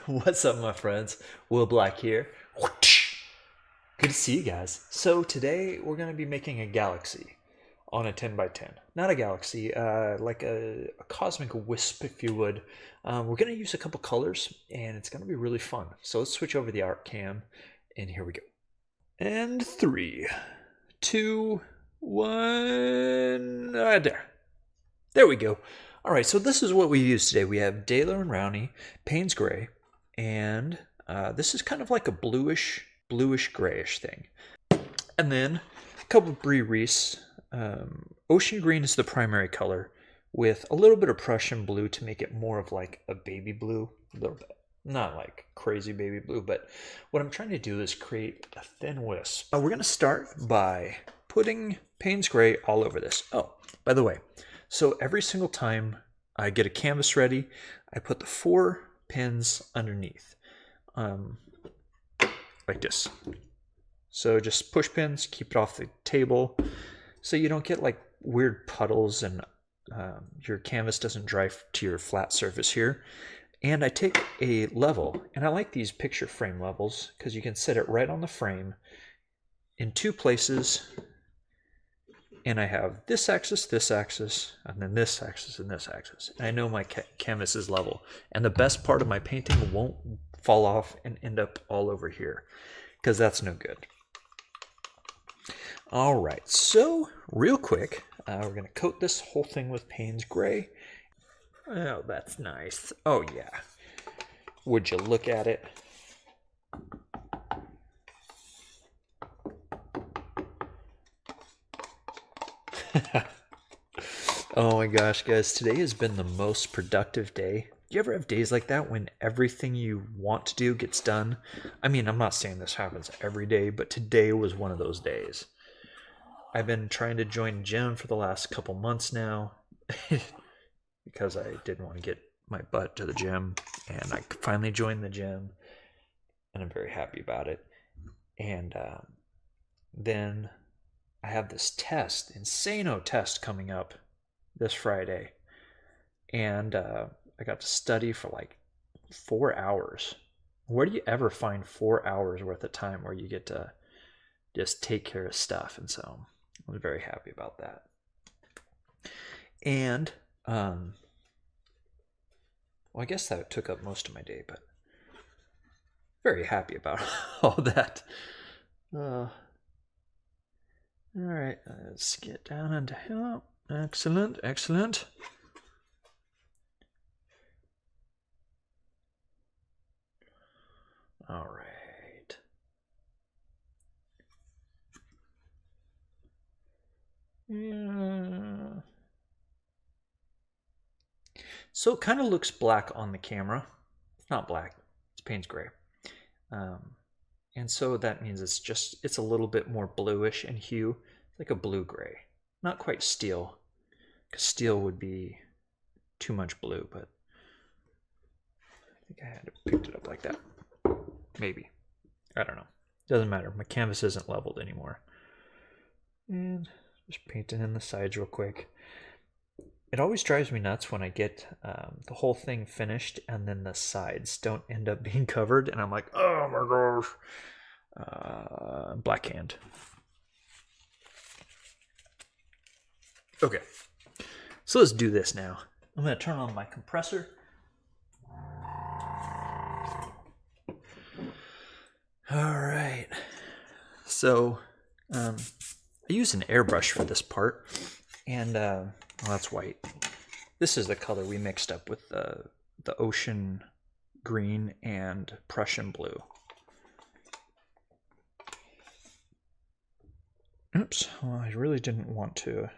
What's up, my friends? Will Black here. Good to see you guys. So today we're going to be making a galaxy on a 10 by 10. Not a galaxy, like a cosmic wisp, if you would. We're going to use a couple colors, and it's going to be really fun. So let's switch over the art cam, and here we go. And 3, 2, 1. There we go. All right, so this is what we use today. We have Daler and Rowney, Payne's Gray, and this is kind of like a bluish grayish thing. And then a couple of Brie Reese. Ocean green is the primary color, with a little bit of Prussian blue to make it more of like a baby blue, a little bit. Not like crazy baby blue, but what I'm trying to do is create a thin wisp. We're going to start by putting Payne's Gray all over this. Oh, by the way, so every single time I get a canvas ready, I put the 4 pins underneath, like this. So just push pins, keep it off the table, so you don't get like weird puddles and your canvas doesn't dry to your flat surface here. And I take a level, and I like these picture frame levels because you can set it right on the frame in 2 places. And I have this axis, and then this axis, and this axis. And I know my canvas is level. And the best part of my painting won't fall off and end up all over here, because that's no good. All right, so real quick, we're going to coat this whole thing with Payne's Gray. Oh, that's nice. Oh, yeah. Would you look at it? Oh my gosh, guys, today has been the most productive day. Do you ever have days like that when everything you want to do gets done? I mean, I'm not saying this happens every day, but today was one of those days. I've been trying to join gym for the last couple months now because I didn't want to get my butt to the gym, and I finally joined the gym, and I'm very happy about it. And then I have this test, insano test coming up this Friday, and I got to study for like 4 hours. Where do you ever find 4 hours worth of time where you get to just take care of stuff? And so I was very happy about that. And well, I guess that took up most of my day, but very happy about all that. All right, let's get down into here. Excellent, excellent. All right. Yeah. So it kind of looks black on the camera. It's not black, it's Payne's Gray. And so that means it's a little bit more bluish in hue. It's like a blue-gray. Not quite steel, because steel would be too much blue, but I think I had to pick it up like that. Maybe. I don't know. Doesn't matter. My canvas isn't leveled anymore. And just painting in the sides real quick. It always drives me nuts when I get the whole thing finished and then the sides don't end up being covered, and I'm like, oh my gosh. Black hand. Okay, so let's do this now. I'm going to turn on my compressor. All right. So I use an airbrush for this part, and well, that's white. This is the color we mixed up with the ocean green and Prussian blue. Oops, well, I really didn't want to.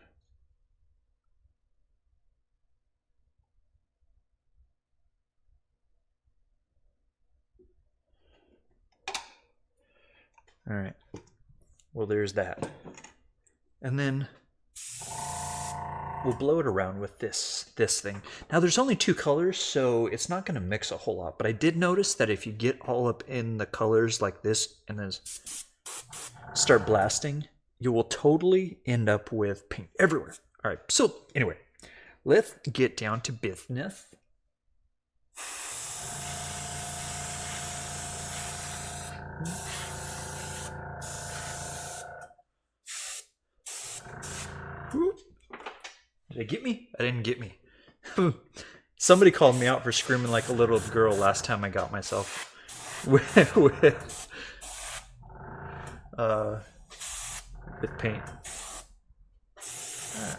All right. Well, there's that. And then we'll blow it around with this thing. Now, there's only 2 colors, so it's not going to mix a whole lot. But I did notice that if you get all up in the colors like this and then start blasting, you will totally end up with paint everywhere. All right, so anyway, let's get down to business. Did it get me? I didn't get me. Somebody called me out for screaming like a little girl last time I got myself with paint.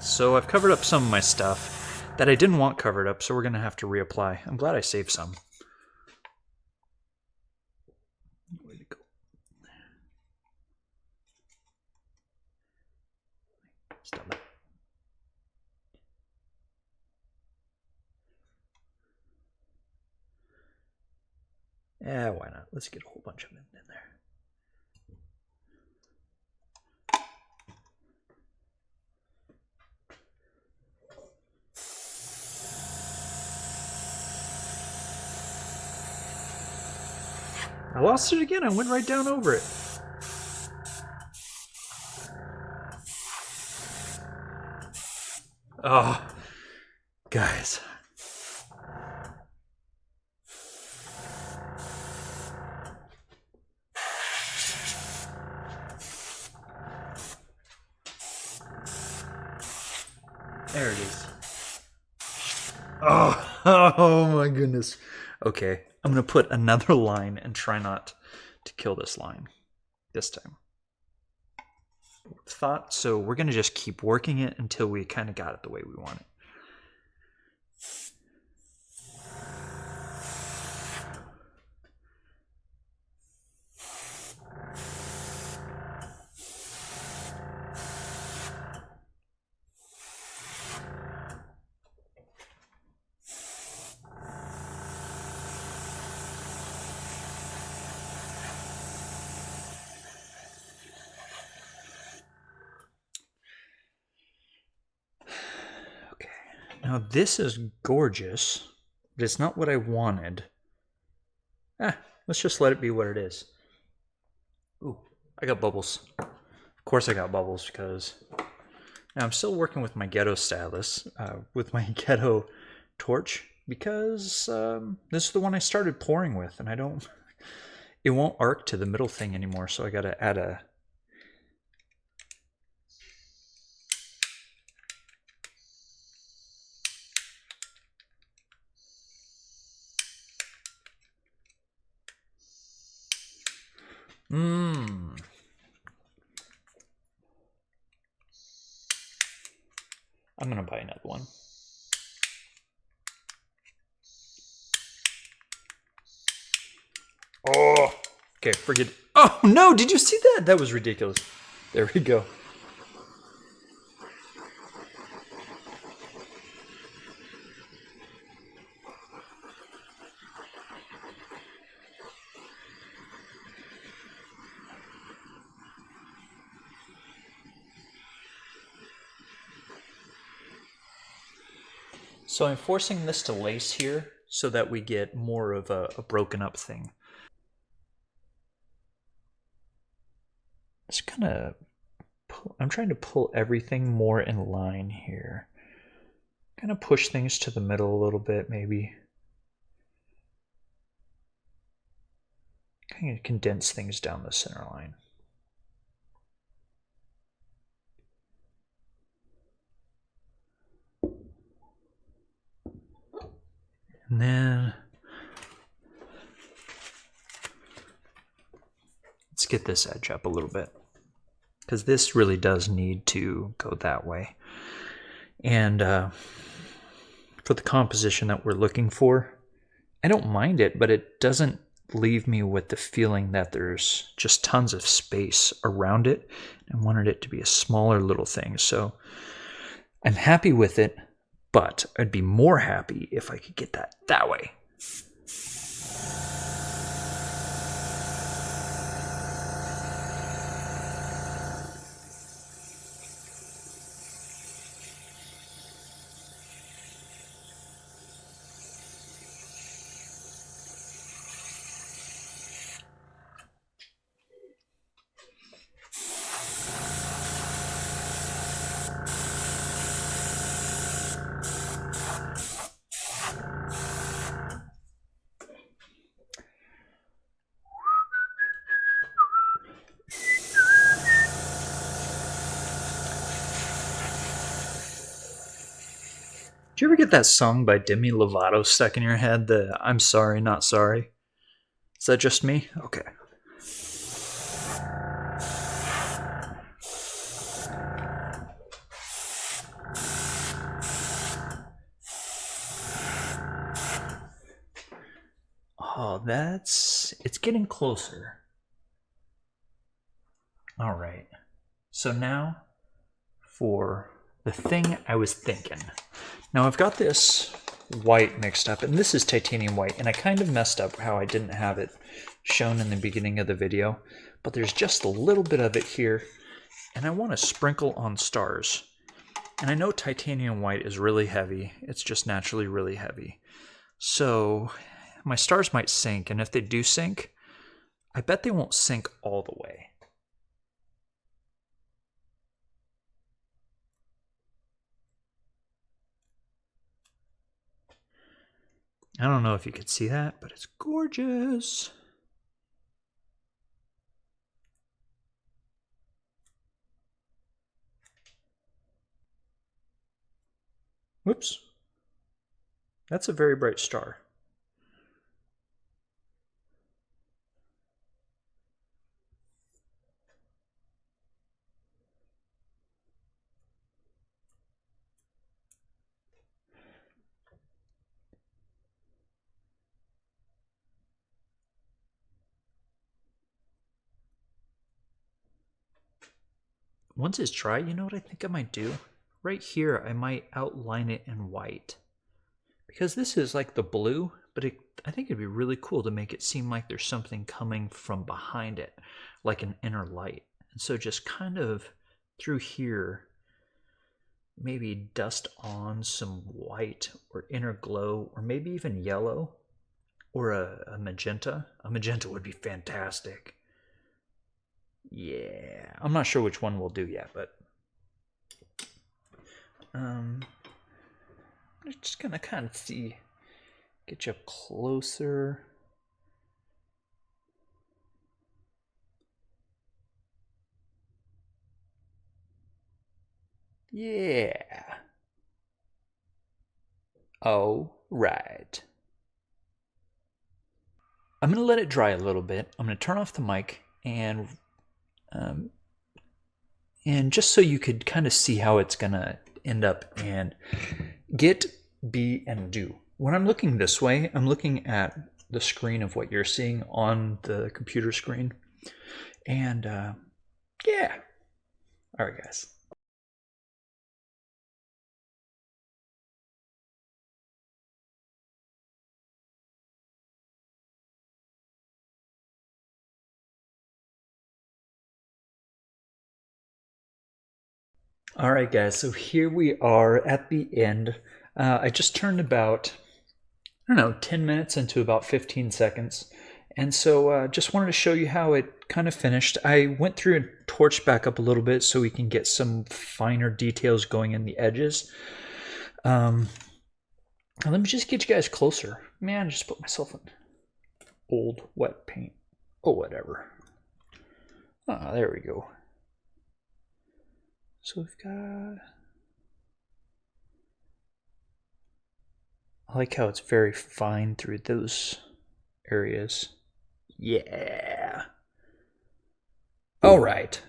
So I've covered up some of my stuff that I didn't want covered up, so we're gonna have to reapply. I'm glad I saved some. Where'd it go? Stop that. Yeah, why not? Let's get a whole bunch of it in there. I lost it again. I went right down over it. Oh, guys. There it is. Oh my goodness. Okay, I'm gonna put another line and try not to kill this line this time. Thought so. We're gonna just keep working it until we kind of got it the way we want it. Now this is gorgeous, but it's not what I wanted. Let's just let it be what it is. Ooh, I got bubbles. Of course I got bubbles because now I'm still working with my ghetto stylus, with my ghetto torch, because this is the one I started pouring with, and it won't arc to the middle thing anymore, so I gotta add a I'm gonna buy another one. Oh, okay, forget. Oh no, did you see that? That was ridiculous. There we go. So I'm forcing this to lace here so that we get more of a broken up thing. It's kind of, I'm trying to pull everything more in line here. Kind of push things to the middle a little bit, maybe. Kind of condense things down the center line. And then let's get this edge up a little bit, because this really does need to go that way. And for the composition that we're looking for, I don't mind it, but it doesn't leave me with the feeling that there's just tons of space around it. I wanted it to be a smaller little thing, so I'm happy with it, but I'd be more happy if I could get that way. Do you ever get that song by Demi Lovato stuck in your head, the I'm sorry, not sorry? Is that just me? Okay. Oh, it's getting closer. All right. So now for the thing I was thinking. Now I've got this white mixed up, and this is titanium white, and I kind of messed up how I didn't have it shown in the beginning of the video, but there's just a little bit of it here, and I want to sprinkle on stars. And I know titanium white is really heavy. It's just naturally really heavy. So my stars might sink, and if they do sink, I bet they won't sink all the way. I don't know if you could see that, but it's gorgeous. Whoops. That's a very bright star. Once it's dry, you know what I think I might do? Right here, I might outline it in white. Because this is like the blue, but I think it'd be really cool to make it seem like there's something coming from behind it, like an inner light. And so just kind of through here, maybe dust on some white or inner glow, or maybe even yellow, or a magenta. A magenta would be fantastic. Yeah, I'm not sure which one we'll do yet, but I'm just gonna kind of get you up closer. Yeah. Oh, right. I'm gonna let it dry a little bit. I'm gonna turn off the mic and just so you could kind of see how it's gonna end up and get, be, and do. When I'm looking this way, I'm looking at the screen of what you're seeing on the computer screen. And yeah. All right, guys. All right, guys, so here we are at the end. I just turned about, I don't know, 10 minutes into about 15 seconds. And so just wanted to show you how it kind of finished. I went through and torched back up a little bit so we can get some finer details going in the edges. Let me just get you guys closer. Man, I just put myself in old wet paint. Oh, whatever. Ah, there we go. So we've got, I like how it's very fine through those areas. Yeah. All right.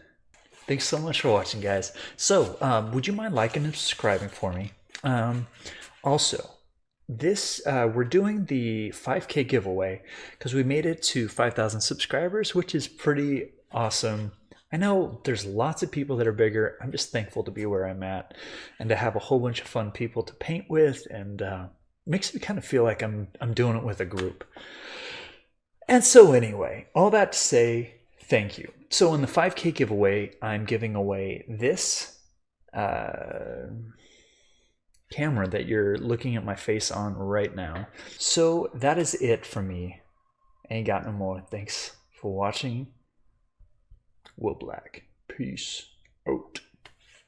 Thanks so much for watching, guys. So, would you mind liking and subscribing for me? Also, this we're doing the 5K giveaway because we made it to 5,000 subscribers, which is pretty awesome. I know there's lots of people that are bigger. I'm just thankful to be where I'm at and to have a whole bunch of fun people to paint with, and makes me kind of feel like I'm doing it with a group. And so anyway, all that to say, thank you. So in the 5K giveaway, I'm giving away this camera that you're looking at my face on right now. So that is it for me. Ain't got no more. Thanks for watching. Will Black. Peace out.